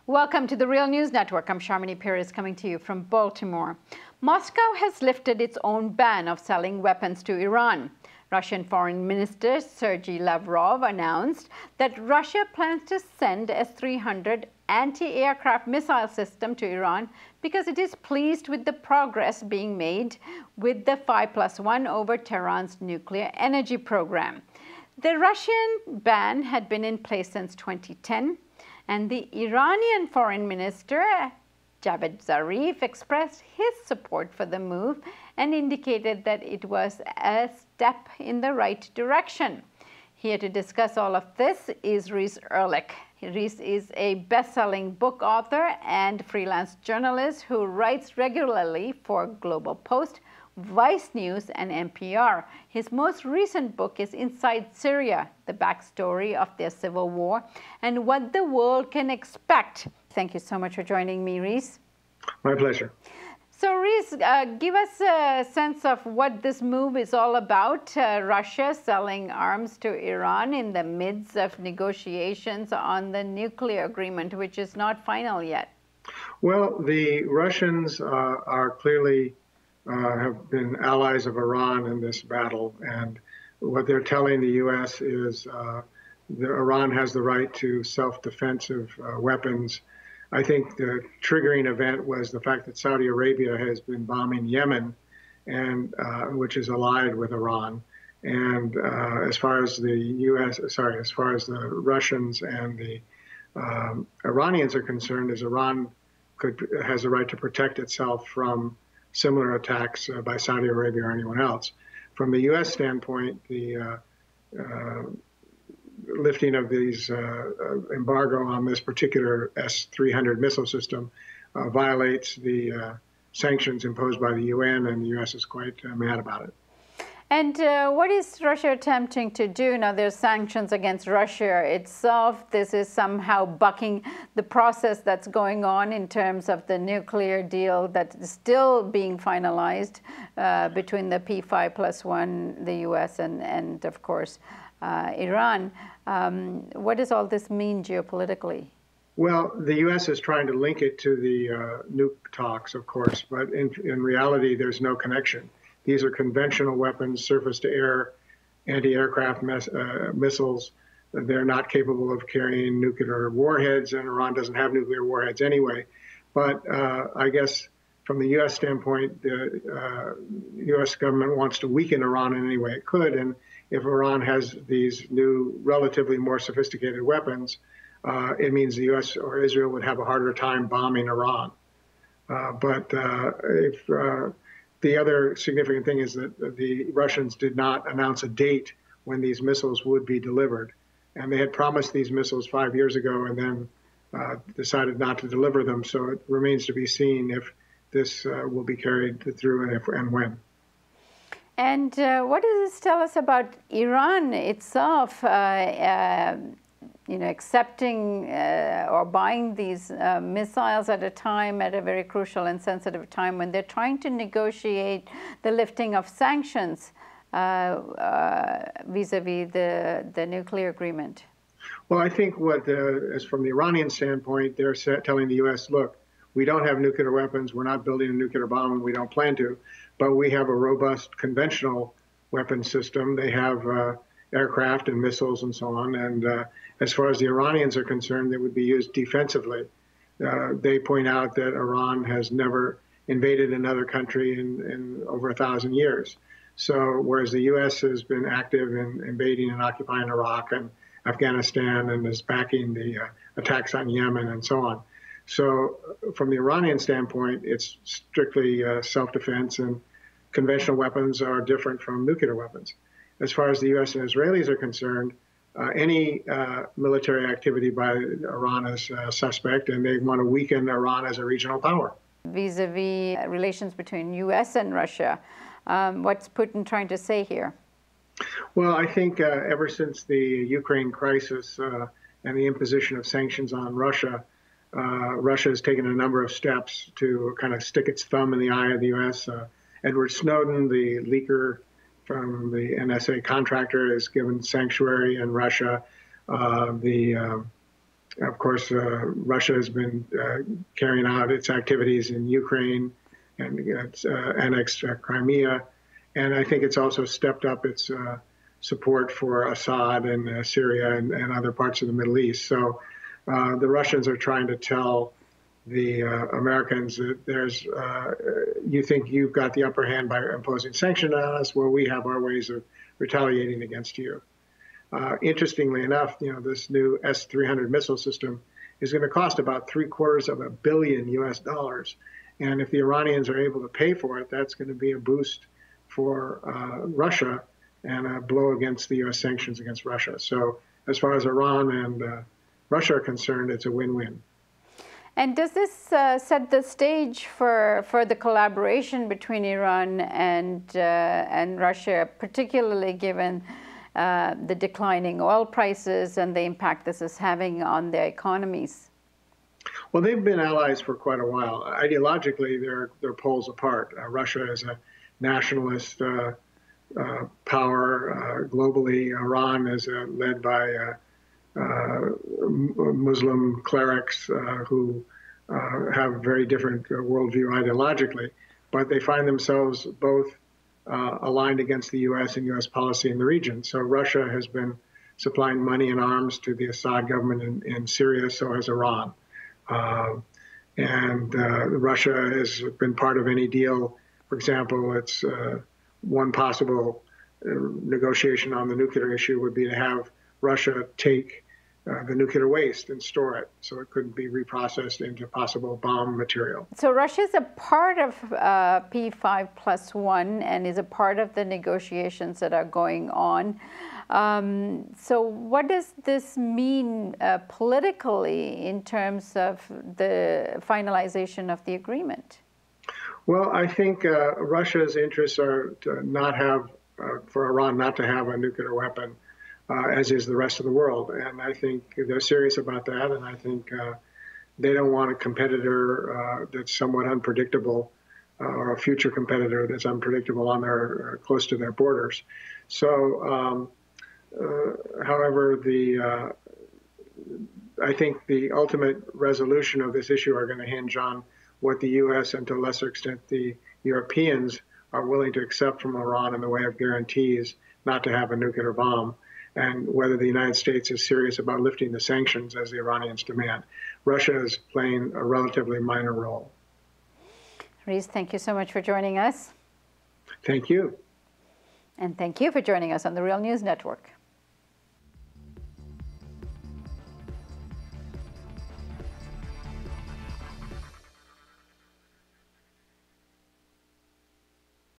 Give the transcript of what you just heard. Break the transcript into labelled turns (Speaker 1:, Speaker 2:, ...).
Speaker 1: Welcome to the Real News Network. I'm Sharmini Perez coming to you from Baltimore. Moscow has lifted its own ban of selling weapons to Iran. Russian Foreign Minister Sergei Lavrov announced that Russia plans to send S-300 anti-aircraft missile system to Iran because it is pleased with the progress being made with the 5+1 over Tehran's nuclear energy program. The Russian ban had been in place since 2010. And the Iranian Foreign Minister, Javad Zarif, expressed his support for the move and indicated that it was a step in the right direction. Here to discuss all of this is Reese Erlich. Reese is a best-selling book author and freelance journalist who writes regularly for Global Post, Vice News, and NPR. His most recent book is Inside Syria, the backstory of their civil war and what the world can expect. Thank you so much for joining me, Reese.
Speaker 2: My pleasure.
Speaker 1: So, Reese, give us a sense of what this move is all about. Russia selling arms to Iran in the midst of negotiations on the nuclear agreement, which is not final yet.
Speaker 2: Well, the Russians are clearly have been allies of Iran in this battle. And what they're telling the U.S. is that Iran has the right to self-defensive weapons. I think the triggering event was the fact that Saudi Arabia has been bombing Yemen, and which is allied with Iran. And as far as the Russians and the Iranians are concerned, is Iran has the right to protect itself from similar attacks by Saudi Arabia or anyone else. From the U.S. standpoint, the lifting of these embargo on this particular S-300 missile system violates the sanctions imposed by the UN, and the U.S. is quite mad about it.
Speaker 1: And what is Russia attempting to do? Now, there's sanctions against Russia itself. This is somehow bucking the process that's going on in terms of the nuclear deal that is still being finalized between the P5+1, the U.S., and of course, Iran. What does all this mean geopolitically?
Speaker 2: Well, the U.S. is trying to link it to the nuke talks, of course, but in reality, there's no connection. These are conventional weapons, surface-to-air, anti-aircraft missiles. They're not capable of carrying nuclear warheads, and Iran doesn't have nuclear warheads anyway. But I guess from the U.S. standpoint, the U.S. government wants to weaken Iran in any way it could. And if Iran has these new, relatively more sophisticated weapons, it means the U.S. or Israel would have a harder time bombing Iran. The other significant thing is that the Russians did not announce a date when these missiles would be delivered. And they had promised these missiles 5 years ago and then decided not to deliver them. So it remains to be seen if this will be carried through and when.
Speaker 1: And what does this tell us about Iran itself? Accepting or buying these missiles at a very crucial and sensitive time when they're trying to negotiate the lifting of sanctions vis-a-vis the nuclear agreement?
Speaker 2: Well, I think as from the Iranian standpoint, they're telling the U.S., look, we don't have nuclear weapons, we're not building a nuclear bomb, and we don't plan to, but we have a robust conventional weapon system. They have aircraft and missiles and so on. And as far as the Iranians are concerned, they would be used defensively. They point out that Iran has never invaded another country in over 1,000 years. So whereas the U.S. has been active in invading and occupying Iraq and Afghanistan and is backing the attacks on Yemen and so on. So from the Iranian standpoint, it's strictly self-defense, and conventional weapons are different from nuclear weapons. As far as the U.S. and Israelis are concerned, any military activity by Iran is suspect, and they want to weaken Iran as a regional power.
Speaker 1: Vis-a-vis relations between U.S. and Russia, what's Putin trying to say here?
Speaker 2: Well, I think ever since the Ukraine crisis and the imposition of sanctions on Russia, Russia has taken a number of steps to kind of stick its thumb in the eye of the U.S. Edward Snowden, the leaker from the NSA contractor, is given sanctuary in Russia. The Of course, Russia has been carrying out its activities in Ukraine and it's annexed Crimea. And I think it's also stepped up its support for Assad in Syria and other parts of the Middle East. So the Russians are trying to tell the Americans that you think you've got the upper hand by imposing sanctions on us, well, we have our ways of retaliating against you. Interestingly enough, this new S-300 missile system is going to cost about $750 million US. And if the Iranians are able to pay for it, that's going to be a boost for Russia and a blow against the US sanctions against Russia. So as far as Iran and Russia are concerned, it's a win-win.
Speaker 1: And does this set the stage for the collaboration between Iran and Russia, particularly given the declining oil prices and the impact this is having on their economies?
Speaker 2: Well, they've been allies for quite a while. Ideologically, they're poles apart. Russia is a nationalist power globally. Iran is led by Muslim clerics who have a very different worldview ideologically, but they find themselves both aligned against the U.S. and U.S. policy in the region. So Russia has been supplying money and arms to the Assad government in Syria, so has Iran. And Russia has been part of any deal. For example, it's one possible negotiation on the nuclear issue would be to have Russia take the nuclear waste and store it so it couldn't be reprocessed into possible bomb material.
Speaker 1: So Russia is a part of P5+1 and is a part of the negotiations that are going on. So what does this mean politically in terms of the finalization of the agreement?
Speaker 2: Well, I think Russia's interests are to not have, for Iran not to have a nuclear weapon, as is the rest of the world. And I think they're serious about that. And I think they don't want a competitor that's somewhat unpredictable or a future competitor that's unpredictable on their close to their borders. So, however, I think the ultimate resolution of this issue are going to hinge on what the U.S. and to a lesser extent the Europeans are willing to accept from Iran in the way of guarantees not to have a nuclear bomb, and whether the United States is serious about lifting the sanctions as the Iranians demand. Russia is playing a relatively minor role.
Speaker 1: Reese, thank you so much for joining us.
Speaker 2: Thank you.
Speaker 1: And thank you for joining us on the Real News Network.